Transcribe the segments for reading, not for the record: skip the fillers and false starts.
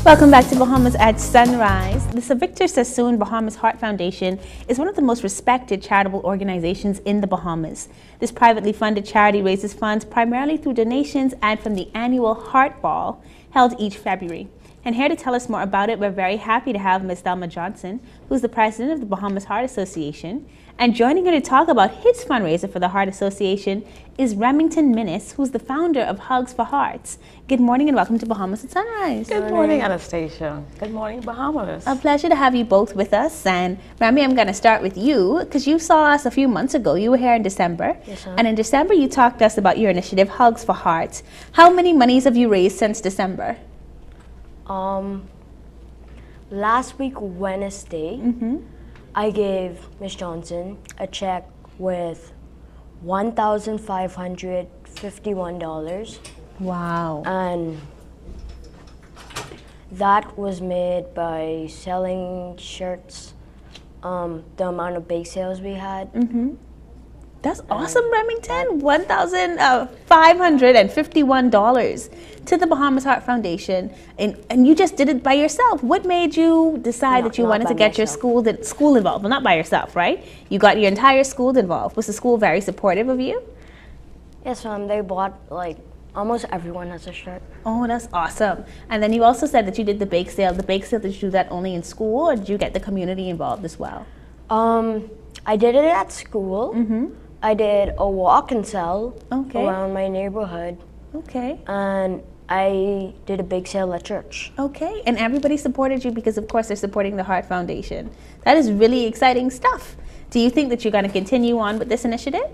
Welcome back to Bahamas at Sunrise. The Sir Victor Sassoon Bahamas Heart Foundation is one of the most respected charitable organizations in the Bahamas. This privately funded charity raises funds primarily through donations and from the annual Heart Ball held each February. And here to tell us more about it, we're very happy to have Ms. Thelma Johnson, who's the president of the Bahamas Heart Association. And joining her to talk about his fundraiser for the Heart Association is Remington Minnis, who's the founder of Hugs for Hearts. Good morning and welcome to Bahamas at Sunrise. Good morning, Anastasia. Good morning, Bahamas. A pleasure to have you both with us. And Remy, I'm going to start with you because you saw us a few months ago. You were here in December. Yes, ma'am. And in December, you talked to us about your initiative, Hugs for Hearts. How many monies have you raised since December? Last week, Wednesday, I gave Ms. Johnson a check with $1,551. Wow. And that was made by selling shirts, the amount of bake sales we had. That's awesome, Remington. $1,551 to the Bahamas Heart Foundation. And you just did it by yourself. What made you decide that you wanted to get your school involved? Well, not by yourself, right? You got your entire school involved. Was the school very supportive of you? Yes, ma'am. They bought, like, almost everyone has a shirt. Oh, that's awesome. And then you also said that you did the bake sale. The bake sale, did you do that only in school, or did you get the community involved as well? I did it at school. I did a walk and sell around my neighborhood. Okay. And I did a big sale at church. Okay. And everybody supported you because, of course, they're supporting the Heart Foundation. That is really exciting stuff. Do you think that you're going to continue on with this initiative?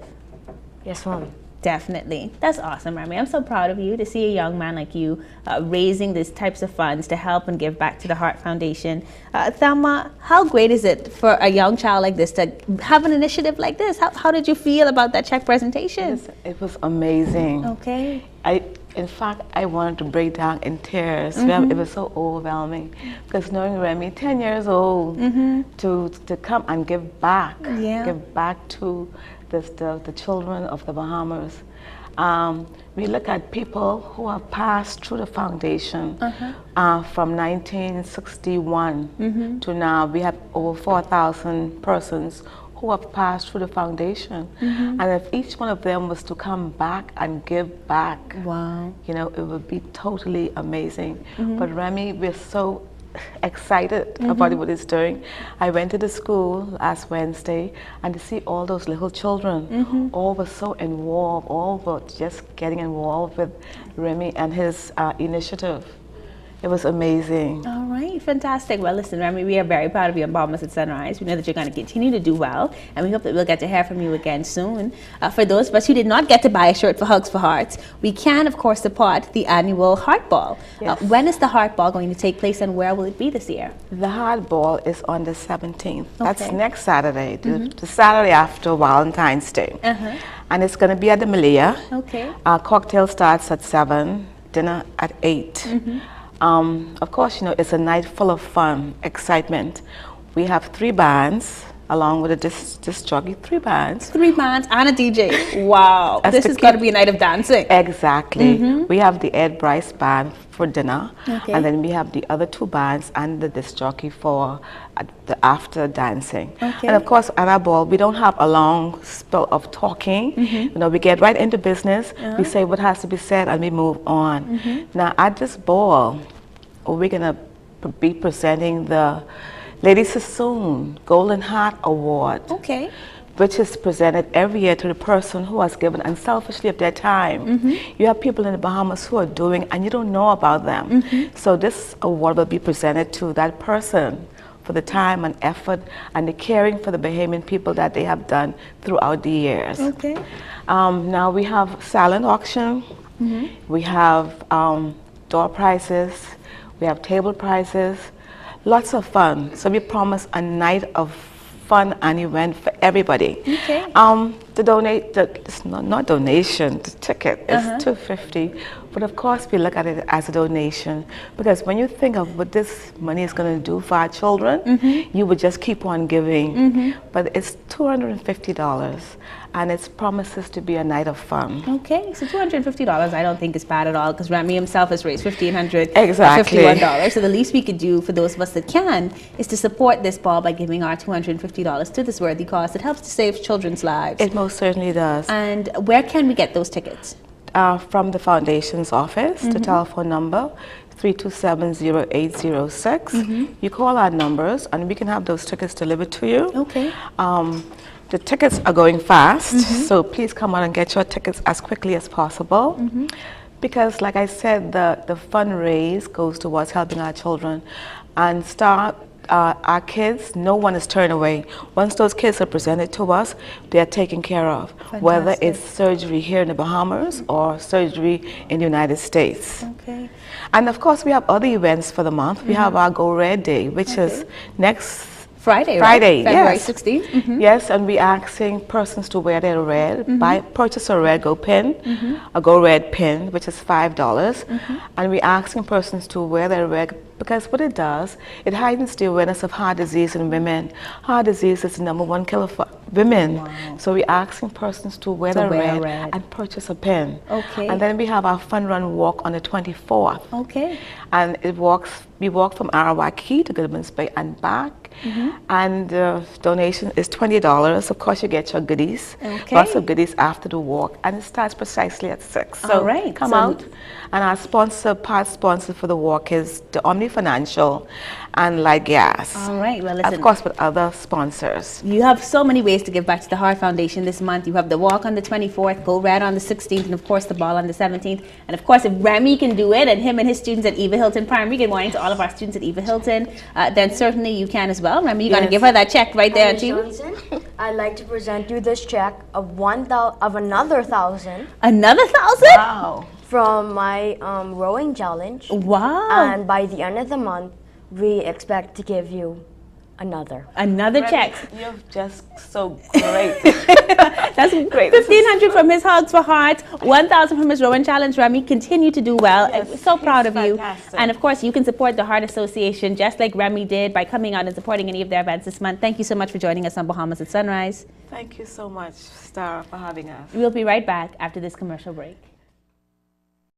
Yes, ma'am. Definitely. That's awesome, Remy. I'm so proud of you to see a young man like you raising these types of funds to help and give back to the Heart Foundation. Thelma, how great is it for a young child like this to have an initiative like this? How did you feel about that check presentation? It was amazing. Okay. In fact, I wanted to break down in tears. It was so overwhelming because knowing Remy, 10 years old, to come and give back to the children of the Bahamas. We look at people who have passed through the foundation from 1961 to now. We have over 4,000 persons who have passed through the foundation. And if each one of them was to come back and give back, wow, you know, it would be totally amazing. But Remy, we're so excited about what it's doing. I went to the school last Wednesday and to see all those little children, all were so involved, all were just getting involved with Remy and his initiative. It was amazing. All right, fantastic. Well, listen, Remy, we are very proud of you on Bahamas at Sunrise. We know that you're going to continue to do well, and we hope that we'll get to hear from you again soon. For those of us who did not get to buy a shirt for Hugs for Hearts, we can, of course, support the annual Heart Ball. Yes. When is the Heart Ball going to take place, and where will it be this year? The Heart Ball is on the 17th. That's next Saturday, the Saturday after Valentine's Day. And it's going to be at the Malia. Okay. Cocktail starts at 7, dinner at 8. Of course, you know, it's a night full of fun, excitement. We have 3 bands, along with a disc jockey, 3 bands. 3 bands and a DJ. Wow. This is going to be a night of dancing. Exactly. We have the Ed Bryce band for dinner, and then we have the other 2 bands and the disc jockey for the after dancing. And of course, at our ball, we don't have a long spell of talking. You know, we get right into business. We say what has to be said, and we move on. Now, at this ball, we're going to be presenting the Lady Sassoon Golden Heart Award, which is presented every year to the person who has given unselfishly of their time. You have people in the Bahamas who are doing, and you don't know about them. So this award will be presented to that person for the time and effort and the caring for the Bahamian people that they have done throughout the years. Now we have silent auction. We have door prizes. We have table prizes. Lots of fun. So we promise a night of fun and event for everybody. The ticket is $250, But of course, we look at it as a donation, because when you think of what this money is going to do for our children, you would just keep on giving. But it's $250, and it promises to be a night of fun. Okay, so $250 I don't think is bad at all, because Remy himself has raised $1,551. So the least we could do for those of us that can is to support this ball by giving our $250 to this worthy cause. It helps to save children's lives. It most certainly does. And where can we get those tickets? From the Foundation's office, the telephone number 327-0806. You call our numbers and we can have those tickets delivered to you. Okay. The tickets are going fast, so please come out and get your tickets as quickly as possible. Because like I said, the fundraise goes towards helping our children and our kids. No one is turned away. Once those kids are presented to us, they are taken care of. Fantastic. Whether it's surgery here in the Bahamas or surgery in the United States. Okay. And of course, we have other events for the month. We have our Go Red Day, which is next Friday, right? February yes. 16th. Yes, and we're asking persons to wear their red, purchase a red Go pin, a Go Red pin, which is $5. And we're asking persons to wear their red, because what it does, it heightens the awareness of heart disease in women. Heart disease is the #1 killer for women. Wow. So we're asking persons to wear their red and purchase a pin. Okay. And then we have our fun run walk on the 24th. Okay. And we walk from Arawaki to Goodman's Bay and back. And the donation is $20. Of course, you get your goodies, lots of goodies after the walk, and it starts precisely at 6. So come out. And our part sponsor for the walk is the Omni Financial and Light Gas. All right. Well, listen, of course, with other sponsors. You have so many ways to give back to the Heart Foundation this month. You have the walk on the 24th, Go Red on the 16th, and of course the ball on the 17th. And of course, if Remy can do it, and him and his students at Eva Hilton Primary, good morning to all of our students at Eva Hilton, then certainly you can as well. Remy, you're going to give her that check right there, too. I'd like to present you this check of another $1,000. Another $1,000? Wow. From my rowing challenge. Wow. And by the end of the month, we expect to give you another check. You're just so great. That's great. 1,500 from his Hugs for Hearts, 1,000 from his rowing challenge. Remy, continue to do well. Yes, we're so proud of you. And of course, you can support the Heart Association just like Remy did by coming out and supporting any of their events this month. Thank you so much for joining us on Bahamas at Sunrise. Thank you so much, Star, for having us. We'll be right back after this commercial break.